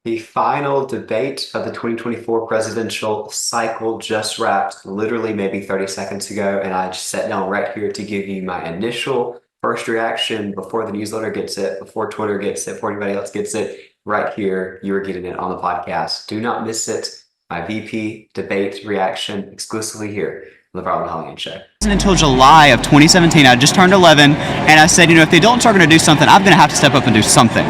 The final debate of the 2024 presidential cycle just wrapped literally maybe 30 seconds ago, and I just sat down right here to give you my initial first reaction before the newsletter gets it, before Twitter gets it, before anybody else gets it. Right here, you are getting it on the podcast. Do not miss it. My VP debate reaction exclusively here on the Brilyn Hollyhand Show. Until July of 2017, I just turned 11, and I said, if the adults are going to do something, I'm going to have to step up and do something.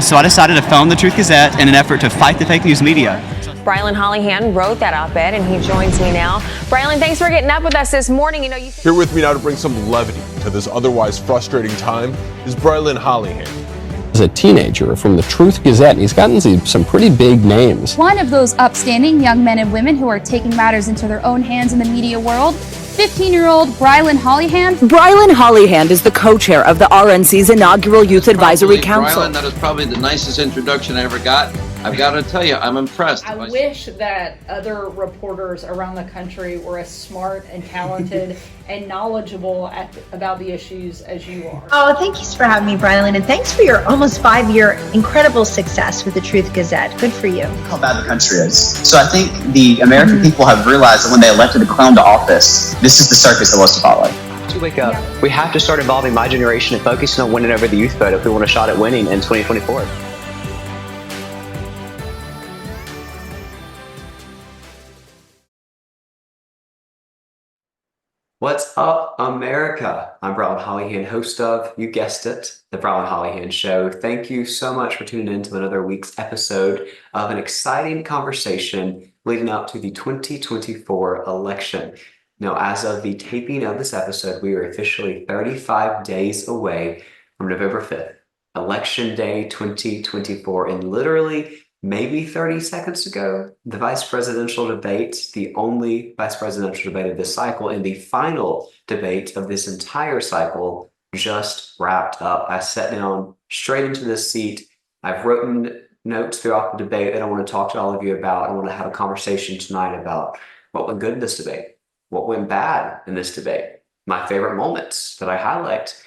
So I decided to found the Truth Gazette in an effort to fight the fake news media. Brilyn Hollyhand wrote that op-ed, and he joins me now. Brilyn, thanks for getting up with us this morning. Here with me now to bring some levity to this otherwise frustrating time is Brilyn Hollyhand. As a teenager from the Truth Gazette, and he's gotten some pretty big names. One of those upstanding young men and women who are taking matters into their own hands in the media world, 15-year-old Brilyn Hollyhand. Brilyn Hollyhand is the co-chair of the RNC's inaugural Youth Advisory Council. Brilyn, that is probably the nicest introduction I ever got. I've got to tell you, I'm impressed. I wish that other reporters around the country were as smart and talented and knowledgeable about the issues as you are. Oh, thanks for having me, Brilyn, and thanks for your almost 5-year incredible success with the Truth Gazette. Good for you. How bad the country is. So I think the American people have realized that when they elected a clown to office, this is the circus that was to follow. To wake up, we have to start involving my generation and focusing on winning over the youth vote if we want a shot at winning in 2024. What's up, America? I'm Brilyn Hollyhand, host of, you guessed it, The Brilyn Hollyhand Show. Thank you so much for tuning in to another week's episode of an exciting conversation leading up to the 2024 election. Now, as of the taping of this episode, we are officially 35 days away from November 5th, Election Day 2024, and literally maybe 30 seconds ago, the vice presidential debate, the only vice presidential debate of this cycle and the final debate of this entire cycle, just wrapped up. I sat down straight into this seat. I've written notes throughout the debate that I want to talk to all of you about. I want to have a conversation tonight about what went good in this debate, what went bad in this debate, my favorite moments that I highlight,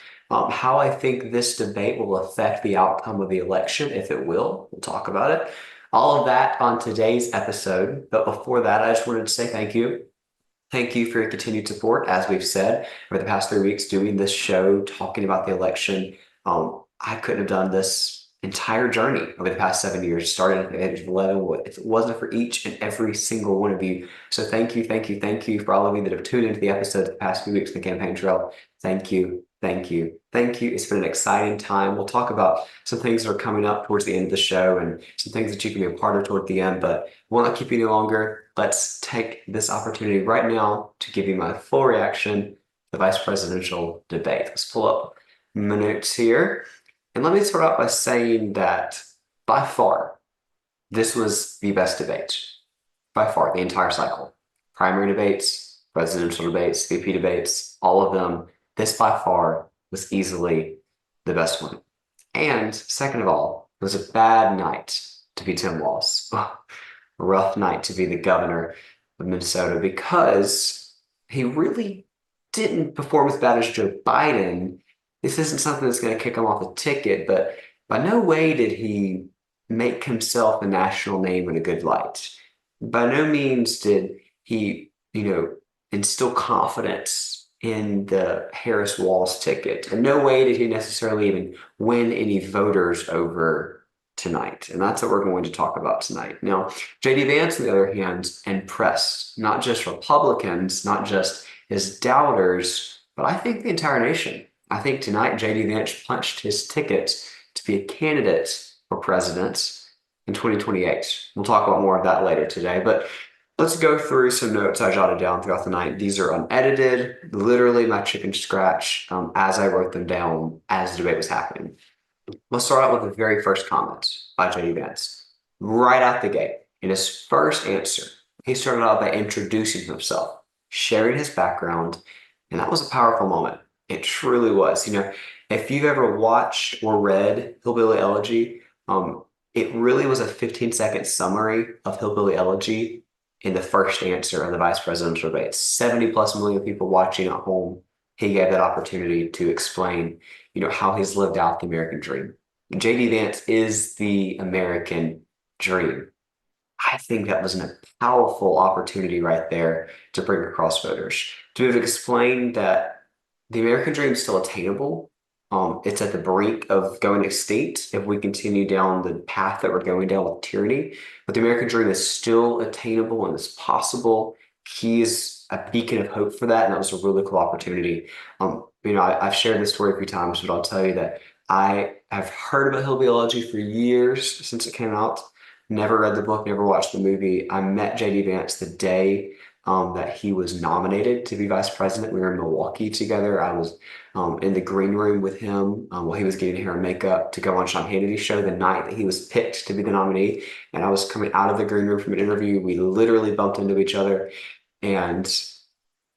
how I think this debate will affect the outcome of the election, if it will. We'll talk about it. All of that on today's episode. But before that, I just wanted to say thank you. Thank you for your continued support. As we've said, over the past 3 weeks doing this show, talking about the election, I couldn't have done this entire journey over the past 7 years, starting at the age of 11, if it wasn't for each and every single one of you. So thank you, thank you, thank you for all of you that have tuned into the episodes the past few weeks in the campaign trail. Thank you. Thank you. Thank you. It's been an exciting time. We'll talk about some things that are coming up towards the end of the show and some things that you can be a part of toward the end, but we'll not keep you any longer. Let's take this opportunity right now to give you my full reaction to the vice presidential debate. Let's pull up my notes here. And let me start out by saying that by far, this was the best debate. By far, the entire cycle. Primary debates, presidential debates, VP debates, all of them. This by far was easily the best one. And second of all, it was a bad night to be Tim Walz. A rough night to be the governor of Minnesota because he really didn't perform as bad as Joe Biden. This isn't something that's going to kick him off the ticket, but by no way did he make himself a national name in a good light. By no means did he, instill confidence in the Harris-Walz ticket. In no way did he necessarily even win any voters over tonight. And that's what we're going to talk about tonight. Now, J.D. Vance, on the other hand, impressed not just Republicans, not just his doubters, but I think the entire nation. I think tonight J.D. Vance punched his ticket to be a candidate for president in 2028. We'll talk about more of that later today, but let's go through some notes I jotted down throughout the night. These are unedited, literally my chicken scratch as I wrote them down as the debate was happening. Let's start out with the very first comment by J.D. Vance. Right out the gate, in his first answer, he started out by introducing himself, sharing his background, and that was a powerful moment. It truly was. If you've ever watched or read Hillbilly Elegy, it really was a 15-second summary of Hillbilly Elegy in the first answer of the vice presidential debate. 70 plus million people watching at home. He gave that opportunity to explain, how he's lived out the American dream. J.D. Vance is the American dream. I think that was a powerful opportunity right there to bring across voters, to be able to explain that the American dream is still attainable. It's at the brink of going extinct if we continue down the path that we're going down with tyranny. But the American dream is still attainable and it's possible. He is a beacon of hope for that, and that was a really cool opportunity. I've shared this story a few times, but I'll tell you that I have heard about Hillbilly for years since it came out. Never read the book, never watched the movie. I met JD Vance the day that he was nominated to be vice president. We were in Milwaukee together. I was in the green room with him while he was getting hair and makeup to go on Sean Hannity's show the night that he was picked to be the nominee. And I was coming out of the green room from an interview. We literally bumped into each other, and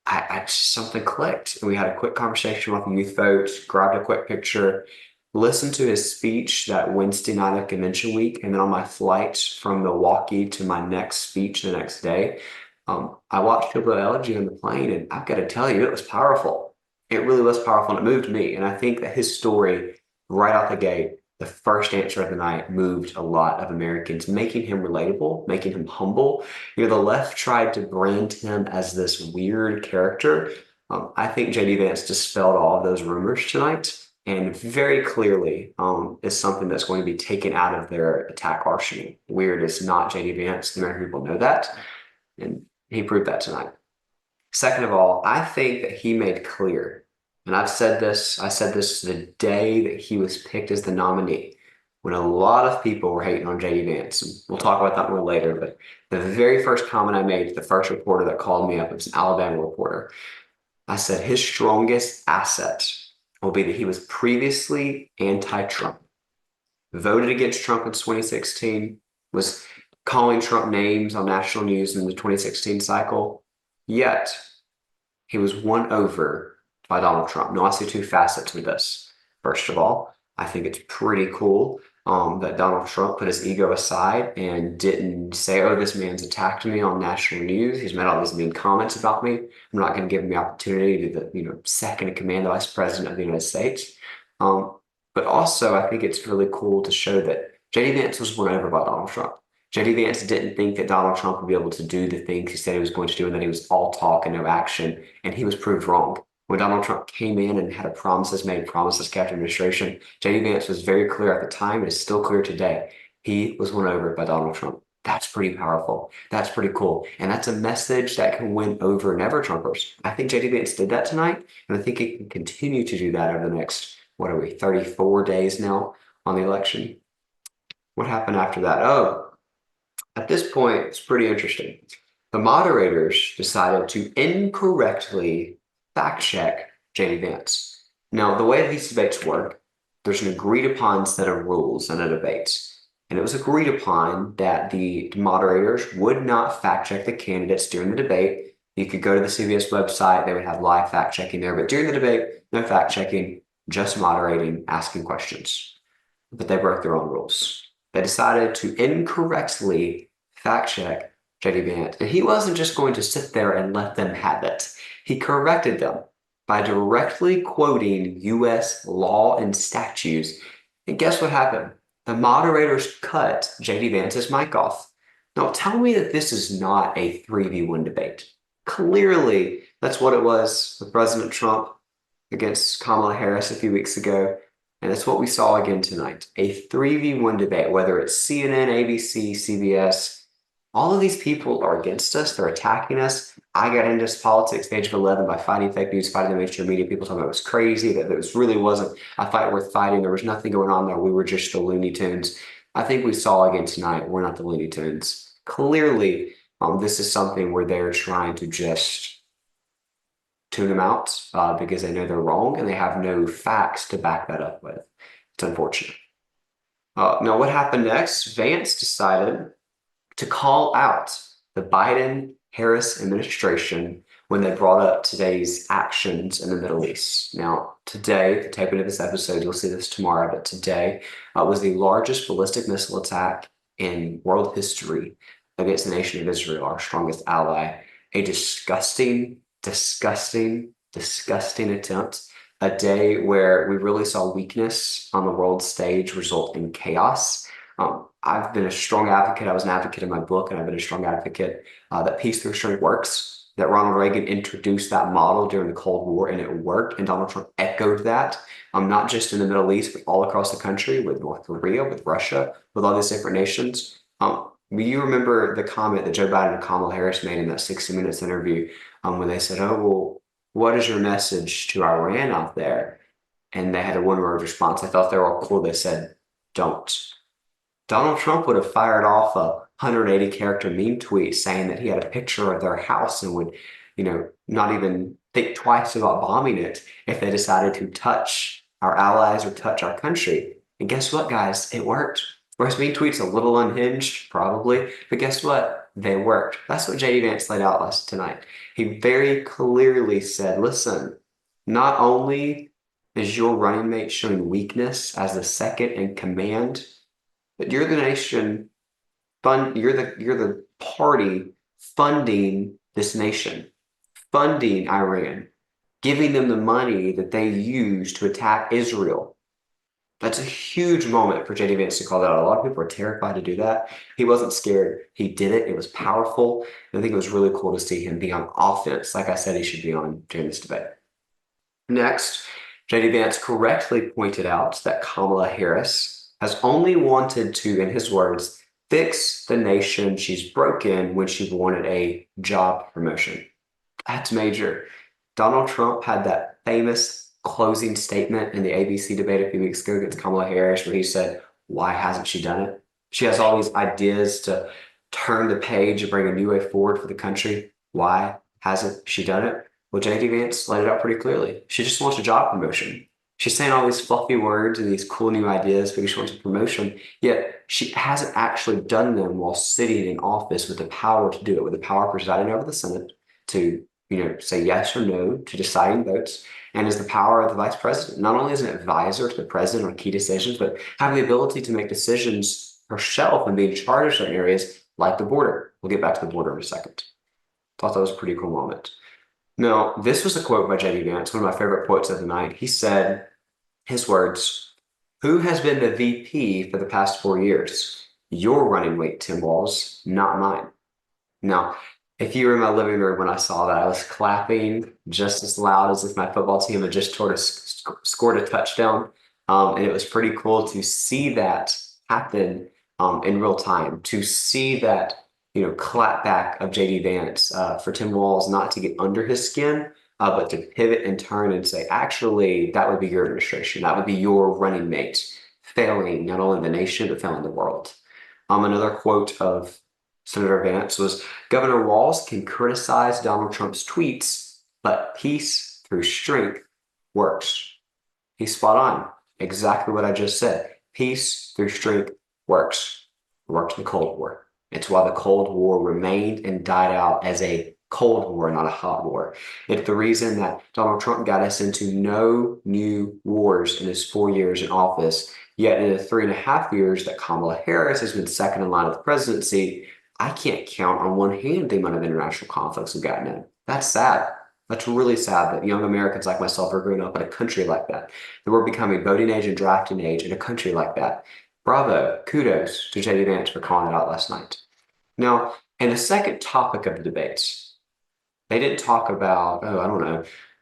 I just something clicked. And we had a quick conversation about the youth vote, grabbed a quick picture, listened to his speech that Wednesday night of convention week, and then on my flight from Milwaukee to my next speech the next day, I watched Hillbilly Elegy on the plane, and I've got to tell you, it was powerful. It really was powerful, and it moved me. And I think that his story, right out the gate, the first answer of the night, moved a lot of Americans, making him relatable, making him humble. The left tried to brand him as this weird character. I think JD Vance dispelled all of those rumors tonight, and very clearly is something that's going to be taken out of their attack arsenal. Weird is not JD Vance. The American people know that, and he proved that tonight. Second of all, I think that he made clear, and I said this the day that he was picked as the nominee, when a lot of people were hating on JD Vance. And we'll talk about that more later, but the very first comment I made to the first reporter that called me up, it was an Alabama reporter. I said his strongest asset will be that he was previously anti-Trump, voted against Trump in 2016, was calling Trump names on national news in the 2016 cycle, yet he was won over by Donald Trump. Now, I see two facets to this. First of all, I think it's pretty cool that Donald Trump put his ego aside and didn't say, oh, this man's attacked me on national news. He's made all these mean comments about me. I'm not going to give him the opportunity to be the second in command, the vice president of the United States. But also, I think it's really cool to show that JD Vance was won over by Donald Trump. JD Vance didn't think that Donald Trump would be able to do the things he said he was going to do, and that he was all talk and no action, and he was proved wrong. When Donald Trump came in and had a promises kept administration, JD Vance was very clear at the time, and is still clear today. He was won over by Donald Trump. That's pretty powerful. That's pretty cool. And that's a message that can win over never-Trumpers. I think JD Vance did that tonight, and I think he can continue to do that over the next, 34 days now on the election. What happened after that? Oh, at this point, it's pretty interesting. The moderators decided to incorrectly fact-check JD Vance. Now, the way these debates work, there's an agreed-upon set of rules in a debate. And it was agreed upon that the moderators would not fact-check the candidates during the debate. You could go to the CBS website, they would have live fact-checking there. But during the debate, no fact-checking, just moderating, asking questions. But they broke their own rules. They decided to incorrectly fact-check JD Vance. And he wasn't just going to sit there and let them have it. He corrected them by directly quoting U.S. law and statutes. And guess what happened? The moderators cut JD Vance's mic off. Now, tell me that this is not a 3v1 debate. Clearly, that's what it was with President Trump against Kamala Harris a few weeks ago. And that's what we saw again tonight. A 3v1 debate, whether it's CNN, ABC, CBS. All of these people are against us. They're attacking us. I got into this politics at the age of 11 by fighting fake news, fighting the mainstream media. People told me it was crazy, that this really wasn't a fight worth fighting. There was nothing going on there. We were just the Looney Tunes. I think we saw again tonight, we're not the Looney Tunes. Clearly, this is something where they're trying to just tune them out because they know they're wrong and they have no facts to back that up with. It's unfortunate. Now, what happened next? Vance decided to call out the Biden-Harris administration when they brought up today's actions in the Middle East. Now, today, the taping of this episode, you'll see this tomorrow, but today was the largest ballistic missile attack in world history against the nation of Israel, our strongest ally. A disgusting, disgusting, disgusting attempt. A day where we really saw weakness on the world stage result in chaos. I've been a strong advocate. I was an advocate in my book, and I've been a strong advocate that peace through strength works, that Ronald Reagan introduced that model during the Cold War, and it worked. And Donald Trump echoed that, not just in the Middle East, but all across the country, with North Korea, with Russia, with all these different nations. You remember the comment that Joe Biden and Kamala Harris made in that 60 Minutes interview when they said, oh, well, what is your message to Iran out there? And they had a one-word response. I thought they were all cool. They said, don't. Donald Trump would have fired off a 180-character meme tweet saying that he had a picture of their house and would, not even think twice about bombing it if they decided to touch our allies or touch our country. And guess what, guys? It worked. Whereas meme tweets a little unhinged, probably, but guess what? They worked. That's what JD Vance laid out tonight. He very clearly said, listen, not only is your running mate showing weakness as the second in command, but you're the nation you're the party funding this nation, funding Iran, giving them the money that they use to attack Israel. That's a huge moment for JD Vance to call that out. A lot of people are terrified to do that. He wasn't scared. He did it. It was powerful. And I think it was really cool to see him be on offense, like I said he should be on during this debate. Next, JD Vance correctly pointed out that Kamala Harris has only wanted to, in his words, fix the nation she's broken when she wanted a job promotion. That's major. Donald Trump had that famous closing statement in the ABC debate a few weeks ago against Kamala Harris, where he said, why hasn't she done it? She has all these ideas to turn the page and bring a new way forward for the country. Why hasn't she done it? Well, JD Vance laid it out pretty clearly. She just wants a job promotion. She's saying all these fluffy words and these cool new ideas because she wants a promotion, yet she hasn't actually done them while sitting in office with the power to do it, with the power presiding over the Senate to, say yes or no to deciding votes, and is the power of the vice president. Not only as an advisor to the president on key decisions, but having the ability to make decisions herself and be in charge of certain areas like the border. We'll get back to the border in a second. Thought that was a pretty cool moment. Now, this was a quote by JD Vance, one of my favorite quotes of the night. He said, his words, who has been the VP for the past 4 years? Your running mate, Tim Walz, not mine. Now, if you were in my living room when I saw that, I was clapping just as loud as if my football team had just scored a touchdown. And it was pretty cool to see that happen in real time, to see that, clap back of JD Vance for Tim Walz not to get under his skin, but to pivot and turn and say, actually, that would be your administration. That would be your running mate failing not only the nation, but failing the world. Another quote of Senator Vance was, Governor Walz can criticize Donald Trump's tweets, but peace through strength works. He's spot on. Exactly what I just said. Peace through strength works. It worked in the Cold War. It's why the Cold War remained and died out as a Cold War, not a hot war. It's the reason that Donald Trump got us into no new wars in his 4 years in office. Yet in the 3.5 years that Kamala Harris has been second in line of the presidency, I can't count on one hand the amount of international conflicts we've gotten in. That's sad. That's really sad that young Americans like myself are growing up in a country like that. That we're becoming voting age and drafting age in a country like that. Bravo. Kudos to JD Vance for calling it out last night. Now, in the second topic of the debates, they didn't talk about,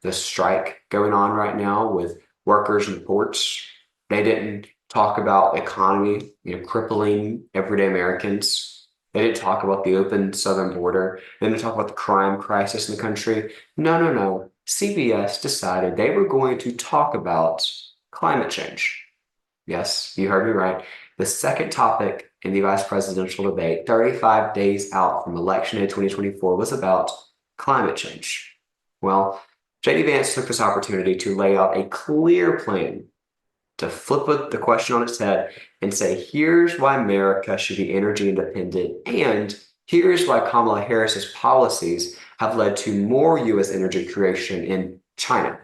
the strike going on right now with workers in the ports. They didn't talk about economy, crippling everyday Americans. They didn't talk about the open southern border. They didn't talk about the crime crisis in the country. No. CBS decided they were going to talk about climate change. Yes, you heard me right. The second topic in the vice presidential debate, 35 days out from election day 2024, was about climate change. Well, JD Vance took this opportunity to lay out a clear plan to flip the question on its head and say, here's why America should be energy independent, and here's why Kamala Harris's policies have led to more U.S. energy creation in China.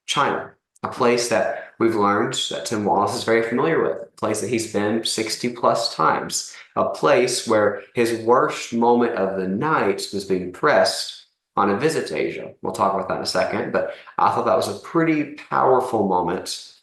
China, a place that we've learned that Tim Walz is very familiar with, a place that he's been 60 plus times, a place where his worst moment of the night was being pressed on a visit to Asia. We'll talk about that in a second, but I thought that was a pretty powerful moment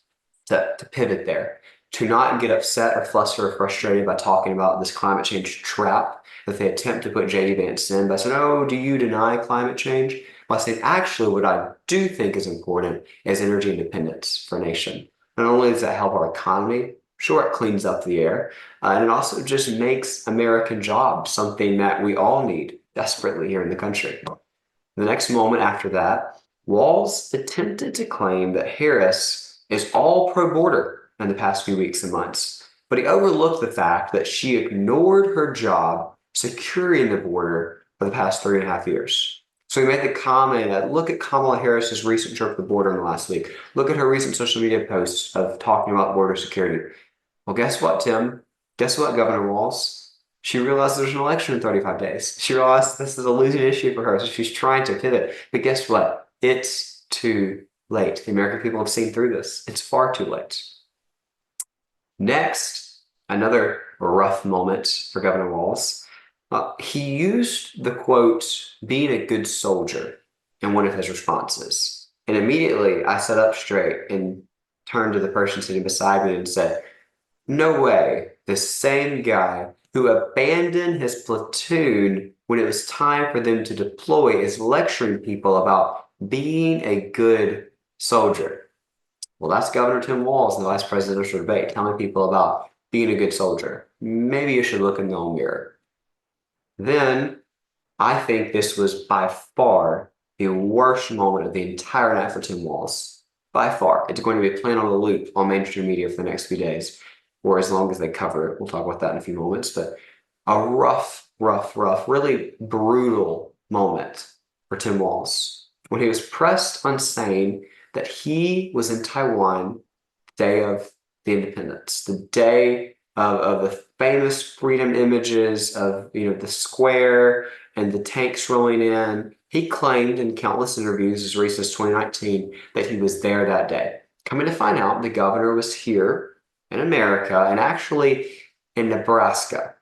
to pivot there. to not get upset or flustered or frustrated by talking about this climate change trap that they attempt to put JD Vance in by saying, oh, do you deny climate change? By saying, actually, what I do think is important is energy independence for a nation. Not only does that help our economy, sure, it cleans up the air, and it also just makes American jobs something that we all need desperately here in the country. The next moment after that, Walz attempted to claim that Harris is all pro-border in the past few weeks and months, but he overlooked the fact that she ignored her job securing the border for the past 3.5 years. So he made the comment that look at Kamala Harris's recent trip to the border in the last week. Look at her recent social media posts of talking about border security. Well, guess what, Tim? Guess what, Governor Walz? She realized there's an election in 35 days. She realized this is a losing issue for her, so she's trying to pivot. But guess what? It's too late. The American people have seen through this. It's far too late. Next, another rough moment for Governor Walz. He used the quote, being a good soldier, in one of his responses. And immediately I sat up straight and turned to the person sitting beside me and said, no way, the same guy who abandoned his platoon when it was time for them to deploy is lecturing people about being a good soldier. Well, that's Governor Tim Walz in the vice presidential debate, telling people about being a good soldier. Maybe you should look in the own mirror. Then, I think this was by far the worst moment of the entire night for Tim Walz. By far. It's going to be playing on a loop on mainstream media for the next few days, or as long as they cover it. We'll talk about that in a few moments. But a rough, really brutal moment for Tim Walz when he was pressed on saying that he was in Taiwan the day of the independence, the day of the famous freedom images of the square and the tanks rolling in. He claimed in countless interviews as recent as 2019 that he was there that day. Coming to find out, the governor was here in America and actually in Nebraska.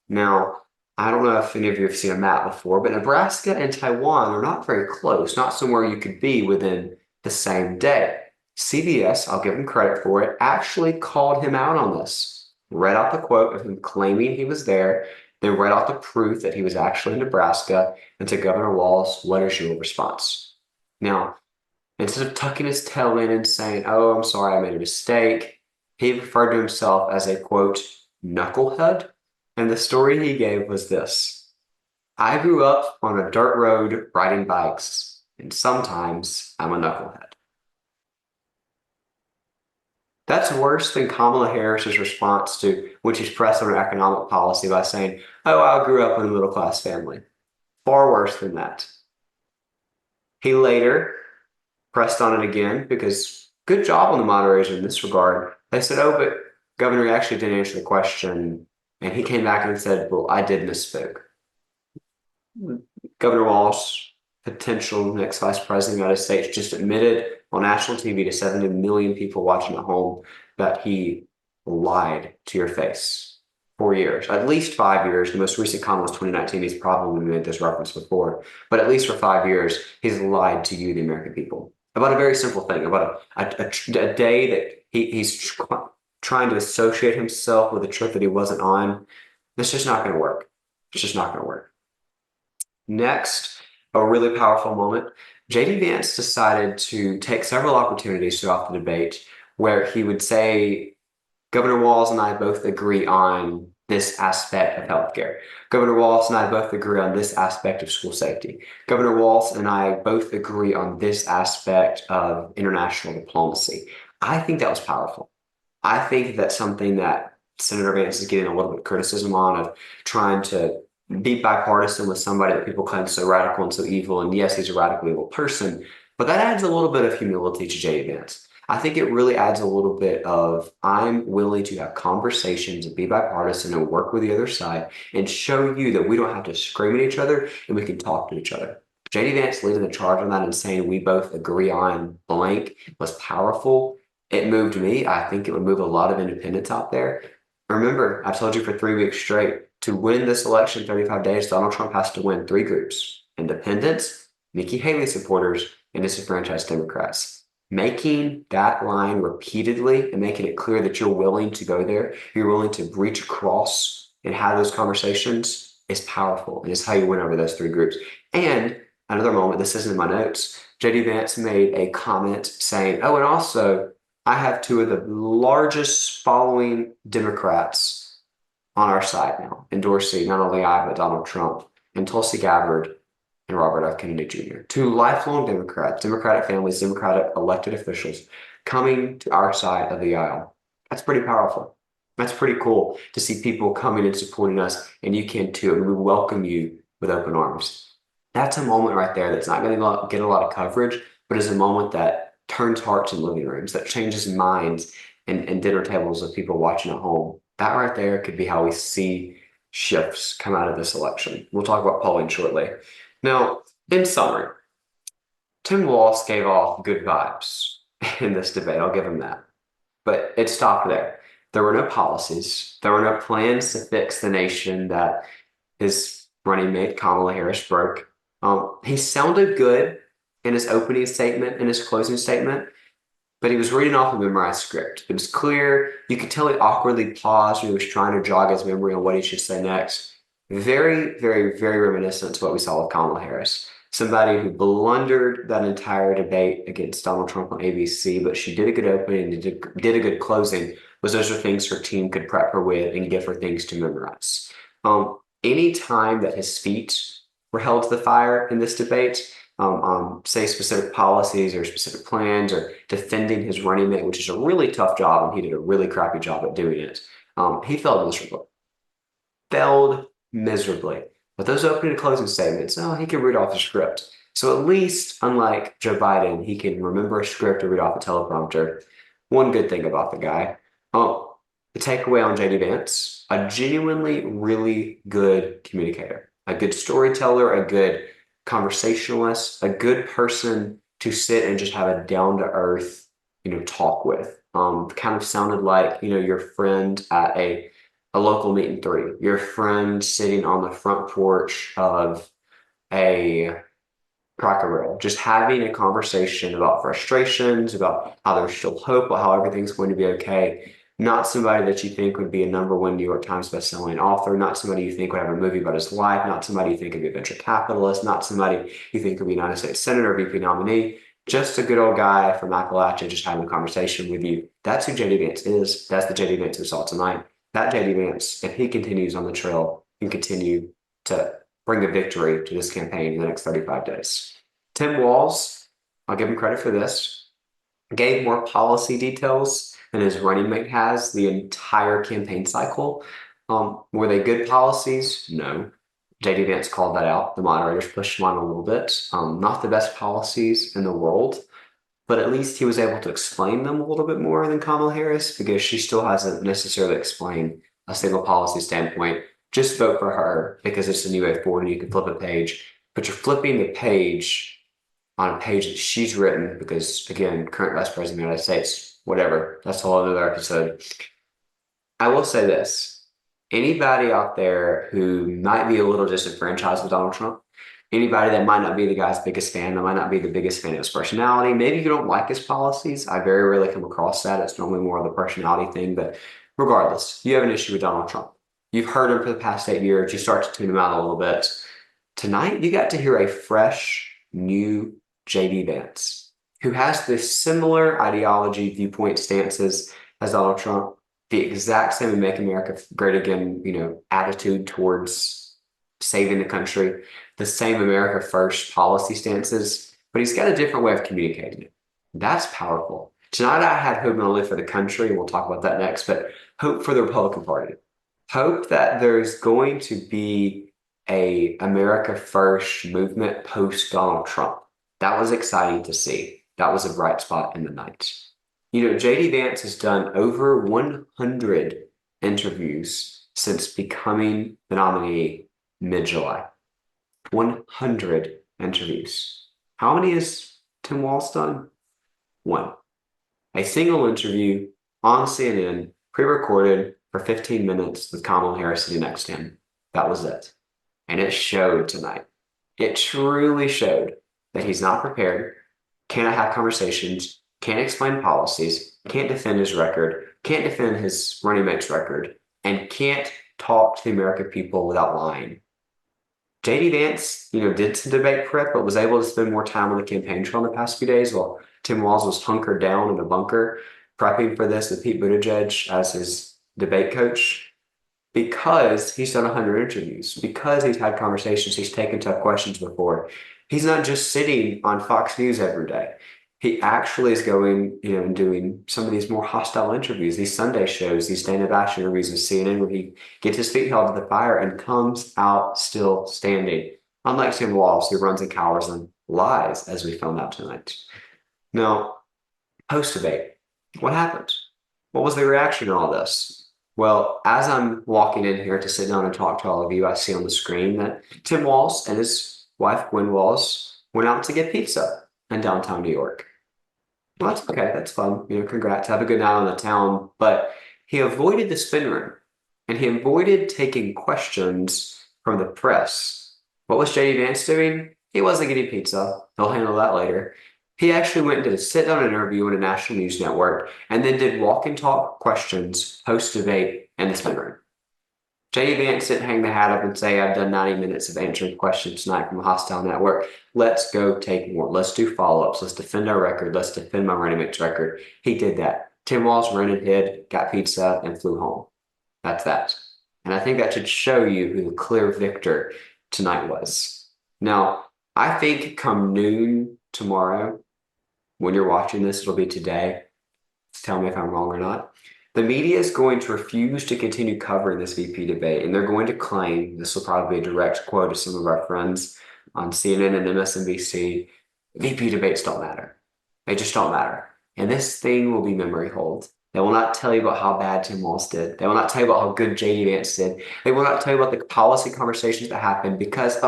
Now, I don't know if any of you have seen a map before, but Nebraska and Taiwan are not very close, not somewhere you could be within the same day. CBS, I'll give him credit for it, actually called him out on this. Read out the quote of him claiming he was there, then read out the proof that he was actually in Nebraska, and to Governor Walz, what is your response? Now, instead of tucking his tail in and saying, oh, I'm sorry, I made a mistake, he referred to himself as a, quote, knucklehead, and the story he gave was this. I grew up on a dirt road riding bikes, and sometimes I'm a knucklehead. That's worse than Kamala Harris's response to when she's pressed on her economic policy by saying, oh, I grew up in a middle-class family. Far worse than that. He later pressed on it again because good job on the moderators in this regard. They said, oh, but Governor, you actually didn't answer the question. And he came back and said, well, I did misspoke. Governor Walz, potential next vice president of the United States, just admitted on national TV to 70 million people watching at home that he lied to your face. 4 years, at least 5 years. The most recent comment was 2019. He's probably made this reference before, but at least for 5 years, he's lied to you, the American people, about a very simple thing, about a day that he's trying to associate himself with a trip that he wasn't on. It's just not going to work. It's just not going to work. Next, a really powerful moment. JD Vance decided to take several opportunities throughout the debate where he would say, Governor Walz and I both agree on this aspect of healthcare. Governor Walz and I both agree on this aspect of school safety. Governor Walz and I both agree on this aspect of international diplomacy. I think that was powerful. I think that's something that Senator Vance is getting a little bit of criticism on, of trying to be bipartisan with somebody that people claim is so radical and so evil. And yes, he's a radical evil person, but that adds a little bit of humility to JD Vance. I think it really adds a little bit of, I'm willing to have conversations and be bipartisan and work with the other side and show you that we don't have to scream at each other and we can talk to each other. JD Vance leading the charge on that and saying we both agree on blank was powerful. It moved me. I think it would move a lot of independents out there. Remember, I told you for 3 weeks straight, to win this election in 35 days, Donald Trump has to win 3 groups: independents, Nikki Haley supporters, and disenfranchised Democrats. Making that line repeatedly and making it clear that you're willing to go there, you're willing to reach across and have those conversations is powerful. And it's how you win over those three groups. And another moment, this isn't in my notes, JD Vance made a comment saying, oh, and also I have two of the largest following Democrats on our side now, endorsing not only I, but Donald Trump and Tulsi Gabbard and Robert F. Kennedy Jr., two lifelong Democrats, Democratic families, Democratic elected officials coming to our side of the aisle. That's pretty powerful. That's pretty cool to see people coming and supporting us, and you can too, and we welcome you with open arms. That's a moment right there that's not going to get a lot of coverage, but is a moment that turns hearts in living rooms, that changes minds and dinner tables of people watching at home. That right there could be how we see shifts come out of this election. We'll talk about polling shortly. Now, in summary, Tim Walz gave off good vibes in this debate. I'll give him that. But it stopped there. There were no policies. There were no plans to fix the nation that his running mate, Kamala Harris, broke. He sounded good in his opening statement, in his closing statement, but he was reading off a memorized script. It was clear. You could tell he awkwardly paused when he was trying to jog his memory on what he should say next. Very, very, very reminiscent to what we saw with Kamala Harris. Somebody who blundered that entire debate against Donald Trump on ABC, but she did a good opening and did a good closing, was those are things her team could prep her with and give her things to memorize. Any time that his feet were held to the fire in this debate, say specific policies or specific plans or defending his running mate, which is a really tough job, and he did a really crappy job at doing it, he failed miserably. But those opening and closing statements, he can read off the script. So at least, unlike Joe Biden, he can remember a script or read off a teleprompter. One good thing about the guy. The takeaway on JD Vance, a genuinely really good communicator, a good storyteller, a good conversationalist, a good person to sit and just have a down-to-earth, talk with. Kind of sounded like, your friend at a local meet and three, your friend sitting on the front porch of a Cracker Barrel, just having a conversation about frustrations, about how there's still hope, about how everything's going to be okay. Not somebody that you think would be a #1 New York Times bestselling author, not somebody you think would have a movie about his life, not somebody you think could be a venture capitalist, not somebody you think could be a United States Senator, VP nominee, just a good old guy from Appalachia just having a conversation with you. That's who JD Vance is. That's the JD Vance we saw tonight. That JD Vance, if he continues on the trail, can continue to bring a victory to this campaign in the next 35 days. Tim Walz, I'll give him credit for this, gave more policy details than his running mate has the entire campaign cycle. Were they good policies? No. JD Vance called that out. The moderators pushed him on a little bit. Not the best policies in the world, but at least he was able to explain them a little bit more than Kamala Harris, because she still hasn't necessarily explained a single policy standpoint. Just vote for her because it's a new way forward and you can flip a page. But you're flipping the page on a page that she's written because, again, current Vice President of the United States, whatever, that's a whole other episode. I will say this. Anybody out there who might be a little disenfranchised with Donald Trump, anybody that might not be the guy's biggest fan, that might not be the biggest fan of his personality, maybe you don't like his policies. I very rarely come across that. It's normally more of the personality thing. But regardless, you have an issue with Donald Trump. You've heard him for the past 8 years. You start to tune him out a little bit. Tonight, you got to hear a fresh, new JD Vance, who has the similar ideology, viewpoint, stances as Donald Trump, the exact same Make America Great Again, attitude towards saving the country, the same America First policy stances, but he's got a different way of communicating it. That's powerful. Tonight, I had hope not only for the country, and we'll talk about that next, but hope for the Republican Party. Hope that there's going to be a America First movement post Donald Trump. That was exciting to see. That was a bright spot in the night. JD Vance has done over 100 interviews since becoming the nominee mid-July. 100 interviews. How many has Tim Walz done? 1. A single interview on CNN, pre-recorded for 15 minutes with Kamala Harris sitting next to him. That was it. And it showed tonight. It truly showed that he's not prepared, cannot have conversations, can't explain policies, can't defend his record, can't defend his running mate's record, and can't talk to the American people without lying. JD Vance, did some debate prep, but was able to spend more time on the campaign trail in the past few days while Tim Walz was hunkered down in a bunker prepping for this with Pete Buttigieg as his debate coach because he's done 100 interviews, because he's had conversations, he's taken tough questions before. He's not just sitting on Fox News every day. He actually is going, and doing some of these more hostile interviews, these Sunday shows, these Dana Bash interviews with CNN, where he gets his feet held to the fire and comes out still standing. Unlike Tim Walz, who runs and cowers and lies, as we found out tonight. Now, post-debate, what happened? What was the reaction to all this? Well, as I'm walking in here to sit down and talk to all of you, I see on the screen that Tim Walz and his wife, Gwen Walz, went out to get pizza in downtown New York. Well, that's okay. That's fun. Congrats. Have a good night on the town. But he avoided the spin room and he avoided taking questions from the press. What was JD Vance doing? He wasn't getting pizza. He'll handle that later. He actually went and did a sit-down interview on a national news network and then did walk and talk questions post-debate in the spin room. JD Vance didn't hang the hat up and say, I've done 90 minutes of answering questions tonight from a hostile network. Let's go take more. Let's do follow-ups. Let's defend our record. Let's defend my running mate's record. He did that. Tim Walz ran and hid, got pizza, and flew home. That's that. And I think that should show you who the clear victor tonight was. Now, I think come noon tomorrow, when you're watching this, it'll be today. Tell me if I'm wrong or not. The media is going to refuse to continue covering this VP debate, and they're going to claim, this will probably be a direct quote of some of our friends on CNN and MSNBC, VP debates don't matter. They just don't matter. And this thing will be memory hold. They will not tell you about how bad Tim Walz did. They will not tell you about how good JD Vance did. They will not tell you about the policy conversations that happened because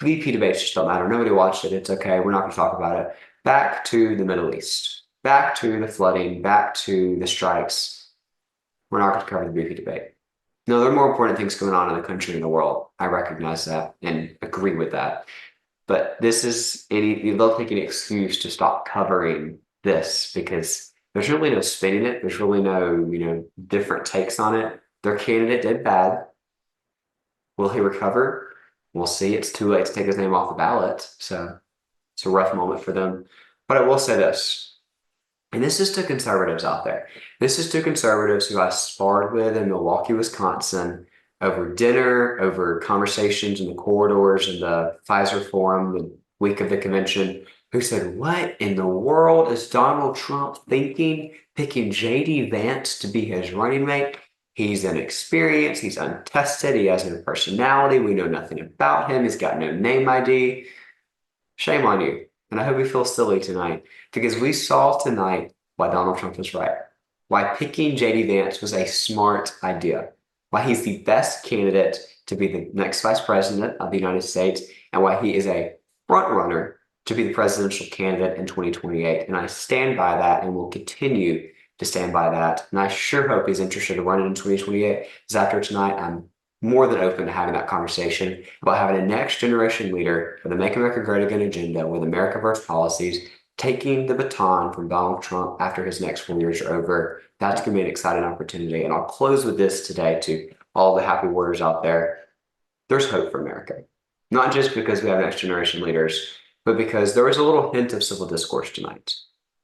VP debates just don't matter. Nobody watched it. It's okay. We're not going to talk about it. Back to the Middle East. Back to the flooding. Back to the strikes. We're not going to cover the VP debate. No, there are more important things going on in the country and the world. I recognize that and agree with that. But they'll take an excuse to stop covering this because there's really no spinning it. There's really no, different takes on it. Their candidate did bad. Will he recover? We'll see. It's too late to take his name off the ballot. So it's a rough moment for them. But I will say this. And this is to conservatives out there. This is to conservatives who I sparred with in Milwaukee, Wisconsin, over dinner, over conversations in the corridors in the Pfizer Forum the week of the convention, who said, what in the world is Donald Trump thinking, picking JD Vance to be his running mate? He's inexperienced, he's untested, he has no personality, we know nothing about him, he's got no name ID. Shame on you. And I hope you feel silly tonight because we saw tonight why Donald Trump was right, why picking JD Vance was a smart idea, why he's the best candidate to be the next vice president of the United States, and why he is a front runner to be the presidential candidate in 2028. And I stand by that and will continue to stand by that. And I sure hope he's interested in running in 2028 because after tonight, I'm more than open to having that conversation about having a next generation leader with a Make America Great Again agenda with America First policies, taking the baton from Donald Trump after his next 4 years are over. That's going to be an exciting opportunity. And I'll close with this today to all the happy warriors out there. There's hope for America, not just because we have next generation leaders, but because there was a little hint of civil discourse tonight.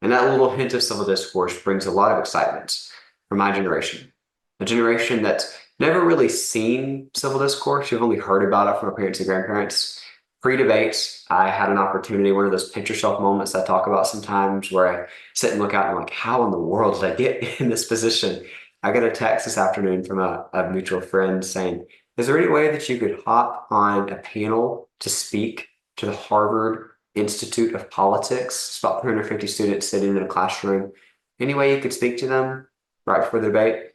And that little hint of civil discourse brings a lot of excitement for my generation, a generation that's never really seen civil discourse. You've only heard about it from our parents and grandparents. Pre-debate, I had an opportunity, one of those pinch yourself moments I talk about sometimes where I sit and look out and I'm like, how in the world did I get in this position? I got a text this afternoon from a mutual friend saying, is there any way that you could hop on a panel to speak to the Harvard Institute of Politics? It's about 350 students sitting in a classroom. Any way you could speak to them right before the debate?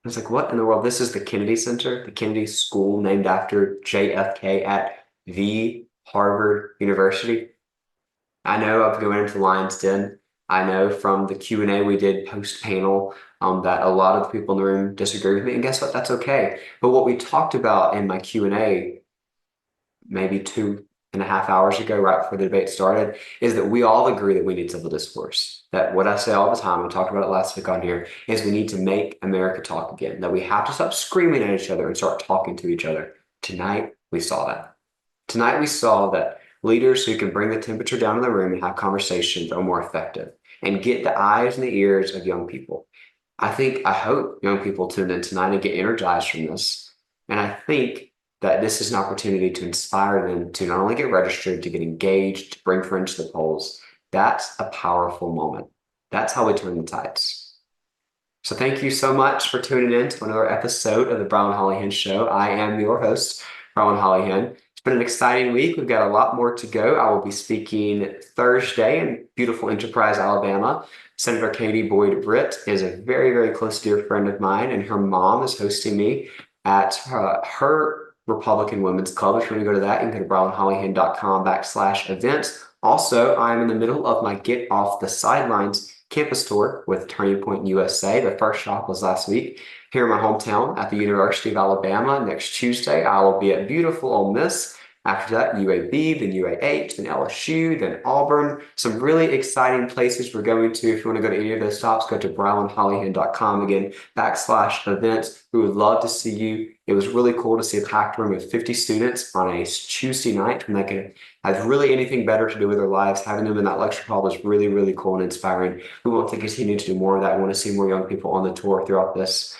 I was like, what in the world? This is the Kennedy Center, the Kennedy School named after JFK at the Harvard University. I know of going into the Lion's Den. I know from the Q&A we did post-panel that a lot of the people in the room disagree with me. And guess what? That's okay. But what we talked about in my Q&A maybe 2 2.5 hours ago, right before the debate started, is that we all agree that we need civil discourse. That what I say all the time, I talked about it last week on here, is we need to make America talk again. That we have to stop screaming at each other and start talking to each other. Tonight, we saw that. Tonight, we saw that leaders who can bring the temperature down in the room and have conversations are more effective and get the eyes and the ears of young people. I hope young people tune in tonight and get energized from this. And I think that this is an opportunity to inspire them to not only get registered, to get engaged, to bring friends to the polls. That's a powerful moment. That's how we turn the tides. So thank you so much for tuning in to another episode of the Brilyn Hollyhand Show. I am your host, Brilyn Hollyhand. It's been an exciting week. We've got a lot more to go. I will be speaking Thursday in beautiful Enterprise, Alabama. Senator Katie Boyd Britt is a very, very close dear friend of mine, and her mom is hosting me at her Republican Women's Club. If you want to go to that, you can go to brilynhollyhand.com/events. Also, I'm in the middle of my Get Off the Sidelines campus tour with Turning Point USA. The first stop was last week here in my hometown at the University of Alabama. Next Tuesday, I will be at beautiful Ole Miss. After that, UAB, then UAH, then LSU, then Auburn. Some really exciting places we're going to. If you want to go to any of those stops, go to brilynhollyhand.com again, /events. We would love to see you. It was really cool to see a packed room of 50 students on a Tuesday night when they could have really anything better to do with their lives. Having them in that lecture hall was really, really cool and inspiring. We want to continue to do more of that. We want to see more young people on the tour throughout this,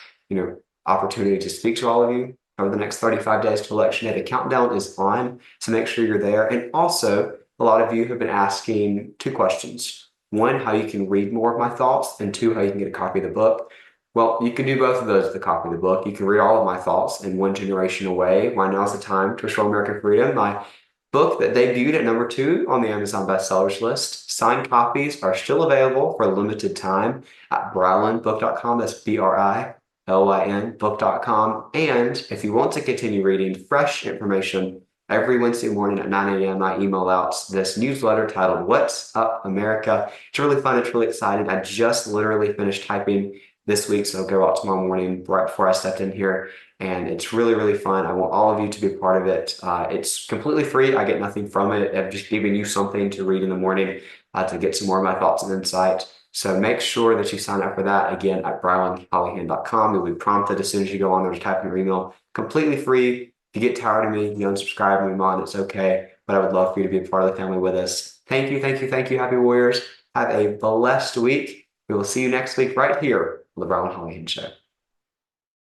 opportunity to speak to all of you over the next 35 days to election day. The countdown is on, so make sure you're there. And also, a lot of you have been asking 2 questions. 1, how you can read more of my thoughts, and 2, how you can get a copy of the book. Well, you can do both of those with a copy of the book. You can read all of my thoughts in One Generation Away, Why Now's the Time to Restore American Freedom, my book that debuted at number 2 on the Amazon bestsellers list. Signed copies are still available for a limited time at brylynbook.com. That's BRILYN book.com. And if you want to continue reading fresh information every Wednesday morning at 9 a.m., I email out this newsletter titled What's Up America. It's really fun. It's really exciting. I just literally finished typing this week, so it'll go out tomorrow morning right before I stepped in here. And it's really, really fun. I want all of you to be a part of it. It's completely free. I get nothing from it. I'm just giving you something to read in the morning to get some more of my thoughts and insight. So make sure that you sign up for that, again, at brylynhollyhand.com. You'll be prompted as soon as you go on there to type in your email. Completely free. If you get tired of me, you unsubscribe, move on, it's okay. But I would love for you to be a part of the family with us. Thank you, thank you, thank you, Happy Warriors. Have a blessed week. We will see you next week right here on the Brilyn Hollyhand Show.